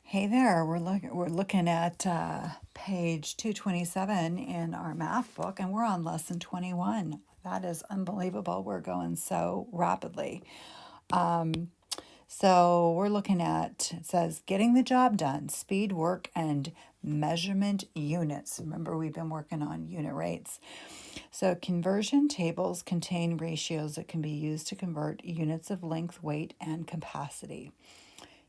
Hey there, we're looking at page 227 in our math book, and we're on lesson 21. That is unbelievable. We're going so rapidly. Um, so we're looking at, it says, getting the job done, speed, work, and measurement units. Remember, we've been working on unit rates. So conversion tables contain ratios that can be used to convert units of length, weight, and capacity.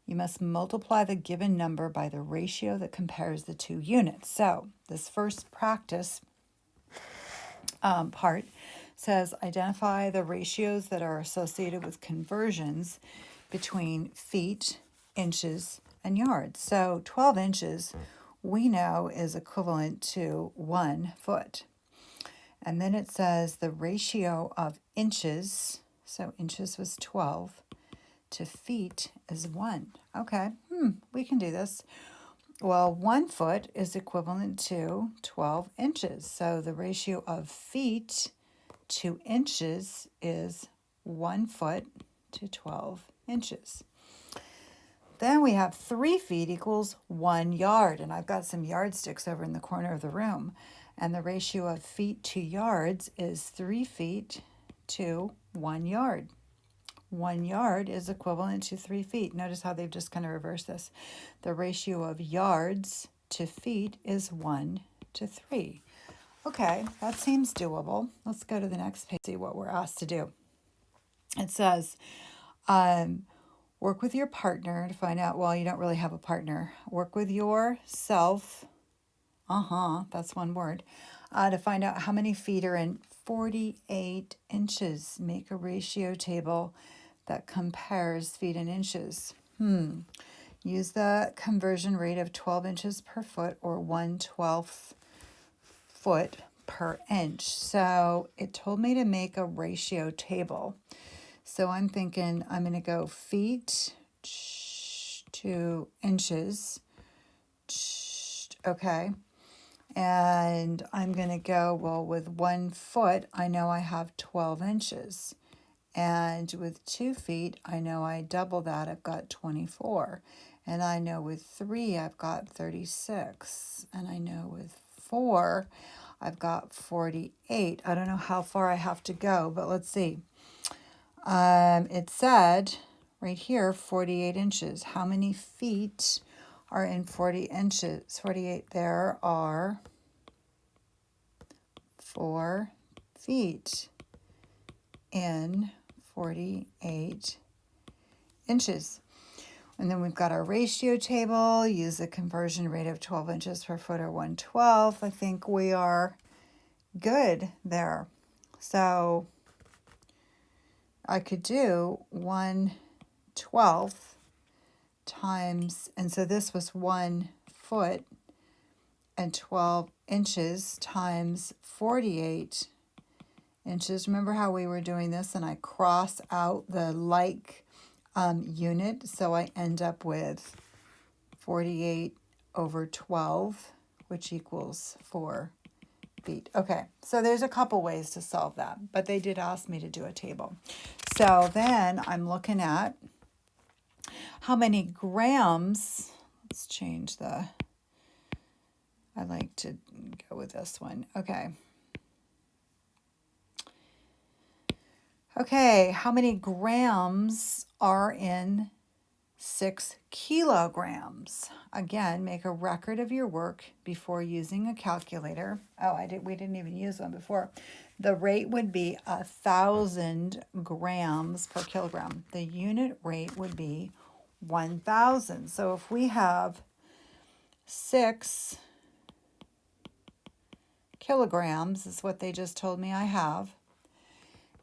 You must multiply the given number by the ratio that compares the two units. So this first practice part says identify the ratios that are associated with conversions between feet, inches, and yards. So 12 inches we know is equivalent to 1 foot. And then it says the ratio of inches, so inches was 12, to feet is 1. Okay, we can do this. Well, 1 foot is equivalent to 12 inches. So the ratio of feet to inches is 1 foot to 12 inches. Then we have 3 feet equals 1 yard. And I've got some yardsticks over in the corner of the room. And the ratio of feet to yards is 3 feet to 1 yard. 1 yard is equivalent to 3 feet. Notice how they've just kind of reversed this. The ratio of yards to feet is 1 to 3. Okay, that seems doable. Let's go to the next page, see what we're asked to do. It says, work with your partner to find out, well, you don't really have a partner. Work with yourself, that's one word, to find out how many feet are in 48 inches. Make a ratio table that compares feet and inches. Use the conversion rate of 12 inches per foot or 1/12 foot per inch. So it told me to make a ratio table. So I'm thinking I'm going to go feet to inches. Okay. And I'm going to go, well, with 1 foot, I know I have 12 inches. And with 2 feet, I know I double that, I've got 24. And I know with 3, I've got 36. And I know with 4, I've got 48. I don't know how far I have to go, but let's see. It said right here, 48 inches. How many feet are in 40 inches? 48, there are 4 feet in 48 inches. And then we've got our ratio table, use the conversion rate of 12 inches per foot or 1/12. I think we are good there. So I could do 1/12 times, and so this was 1 foot and 12 inches times 48 inches. Remember how we were doing this and I cross out the like unit, so I end up with 48 over 12, which equals 4 feet. Okay, so there's a couple ways to solve that, but they did ask me to do a table. So then I'm looking at how many grams. Let's change the, I like to go with this one. Okay, how many grams are in 6 kilograms? Again, make a record of your work before using a calculator. We didn't even use one before. The rate would be 1,000 grams per kilogram. The unit rate would be 1,000. So if we have 6 kilograms, is what they just told me I have.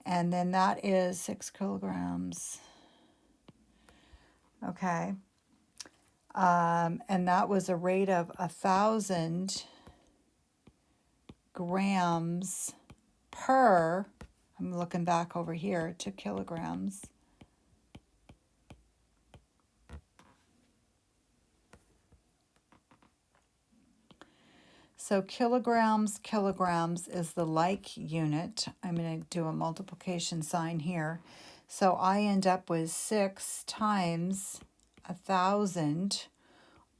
And then that is 6 kilograms. Okay. And that was a rate of 1,000 grams per, I'm looking back over here to kilograms. So kilograms is the like unit. I'm going to do a multiplication sign here. So I end up with 6 times 1,000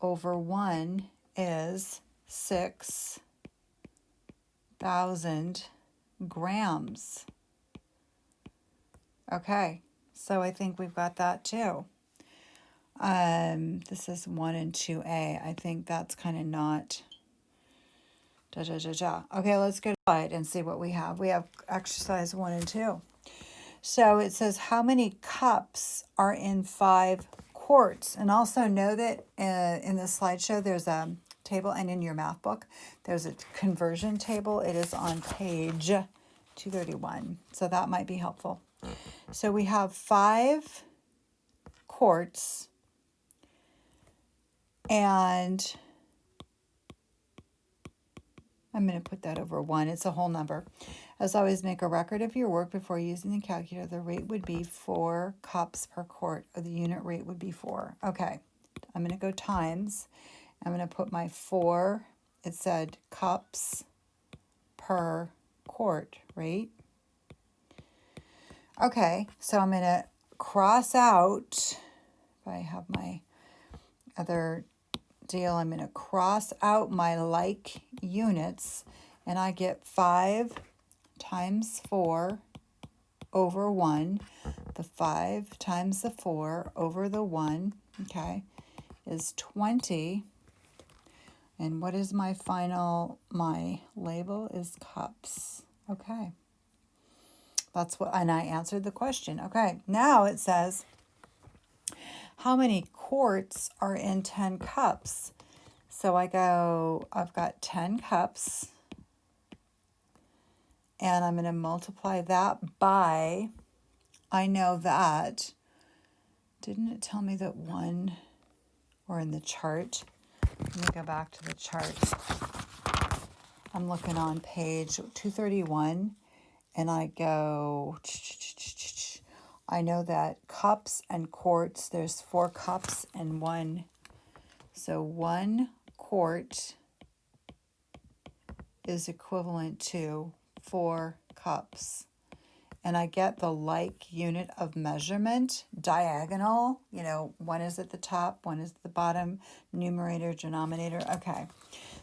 over 1 is 6,000 grams. Okay, so I think we've got that too. This is 1 and 2A. I think that's kind of not Okay, let's go to the slide and see what we have. We have exercise 1 and 2. So it says how many cups are in 5 quarts. And also know that in the slideshow there's a table, and in your math book there's a conversion table. It is on page 231. So that might be helpful. So we have 5 quarts, and I'm going to put that over 1. It's a whole number. As always, make a record of your work before using the calculator. The rate would be 4 cups per quart, or the unit rate would be 4. Okay, I'm going to go times. I'm going to put my 4, it said cups per quart, right? Okay, so I'm going to cross out, if I have my other deal, I'm going to cross out my like units, and I get 5 times 4 over 1. The 5 times the 4 over the 1, okay, is 20. And what is my label is cups. Okay. That's what, and I answered the question. Okay, now it says, how many quarts are in 10 cups? So I've got 10 cups, and I'm going to multiply that by, I know that, didn't it tell me that 1, or in the chart? Let me go back to the chart. I'm looking on page 231, and I go, I know that cups and quarts, there's 4 cups and 1. So 1 quart is equivalent to 4 cups. And I get the like unit of measurement, diagonal, one is at the top, one is at the bottom, numerator, denominator. Okay,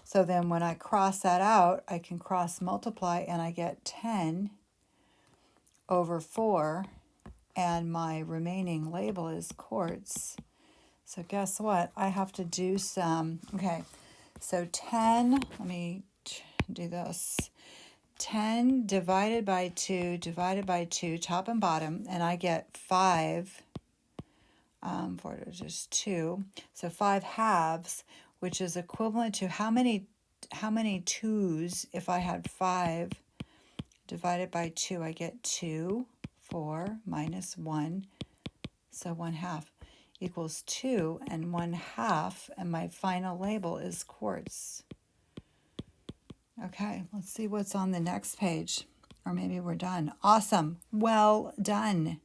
so then when I cross that out, I can cross multiply, and I get 10 over 4, and my remaining label is quarts. So guess what? I have to do some, okay, so 10, let me do this. 10 divided by 2, top and bottom, and I get 5, 4 is just 2, so 5 halves, which is equivalent to how many 2s? If I had 5 divided by 2, I get 2, 4 minus 1, so 1/2 equals 2 and 1/2, and my final label is quarts. Okay, let's see what's on the next page, or maybe we're done. Awesome, well done.